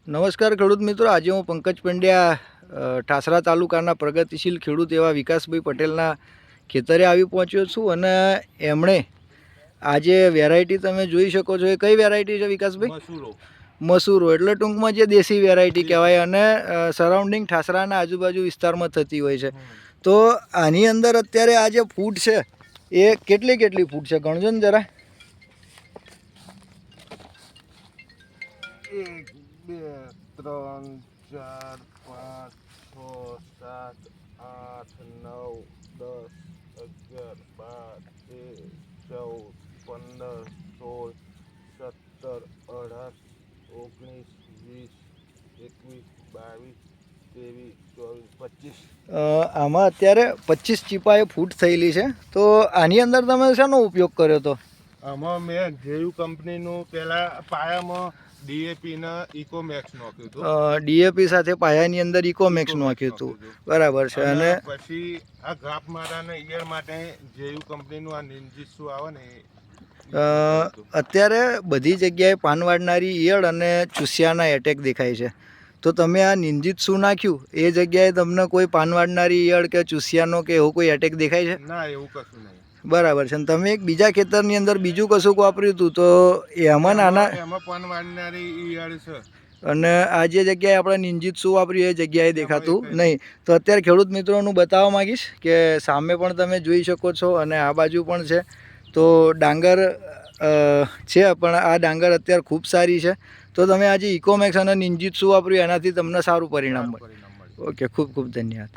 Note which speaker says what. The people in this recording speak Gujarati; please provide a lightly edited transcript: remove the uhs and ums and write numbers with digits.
Speaker 1: નમસ્કાર ખેડૂત મિત્રો, આજે હું પંકજ પંડ્યા ઠાસરા તાલુકાના પ્રગતિશીલ ખેડૂત એવા વિકાસભાઈ પટેલના ખેતરે આવી પહોંચ્યો છું અને એમણે આજે વેરાયટી તમે જોઈ શકો છો. એ કઈ વેરાયટી છે વિકાસભાઈ? મસૂરો એટલે ટૂંકમાં જે દેશી વેરાયટી કહેવાય અને સરાઉન્ડિંગ ઠાસરાના આજુબાજુ વિસ્તારમાં થતી હોય છે. તો આની અંદર અત્યારે આ જે ફૂટ છે એ કેટલી ફૂટ છે ગણજો ને જરા.
Speaker 2: 1 2 3 4 5 6 7 8 9 10 11 12 13 14 15 16 17 18 19 20 21 22 23 24 25.
Speaker 1: આમાં અત્યારે 25 ચીપાએ ફૂટ થયેલી છે. તો આની અંદર તમે શાનો ઉપયોગ કર્યો હતો?
Speaker 2: આમાં મેં જેયુ કંપનીનું પહેલાં પાયામાં ડીએપી ને ઇકોમેક્સ નાખ્યું હતું.
Speaker 1: ડીએપી સાથે પાયાની અંદર ઇકોમેક્સ નાખ્યું હતું, બરાબર છે. અને
Speaker 2: પછી આ ગ્રાફ મારાને ઈયર માટે જેયુ કંપનીનું આ નિંજિત્સુ આવે ને
Speaker 1: અત્યારે બધી જગ્યાએ પાનવાડનારી ઈયળ અને ચૂસિયાના એટેક દેખાય છે. તો તમે આ નિંજિત્સુ નાખ્યું એ જગ્યાએ તમને કોઈ પાનવાડનારી ઈયળ કે ચૂસિયાનો કે એવો કોઈ એટેક દેખાય છે?
Speaker 2: ના, એવું કશું નહીં.
Speaker 1: બરાબર છે. તમે એક બીજા ખેતરની અંદર બીજું કશુંક વાપર્યું હતું તો એમાં
Speaker 2: એમાં પાનવાડનારી ઈયળ છે
Speaker 1: અને આ જે જગ્યાએ આપણે નિંજિત્સુ વાપર્યું એ જગ્યાએ દેખાતું નહીં. તો અત્યારે ખેડૂત મિત્રોનું બતાવવા માંગીશ કે સામે પણ તમે જોઈ શકો છો અને આ બાજુ પણ છે. તો ડાંગર છે પણ આ ડાંગર અત્યારે ખૂબ સારી છે. તો તમે આજે ઇકોમેક્સ અને નિંજિત્સુ વાપર્યું એનાથી તમને સારું પરિણામ મળે. ઓકે, ખૂબ ખૂબ ધન્યવાદ.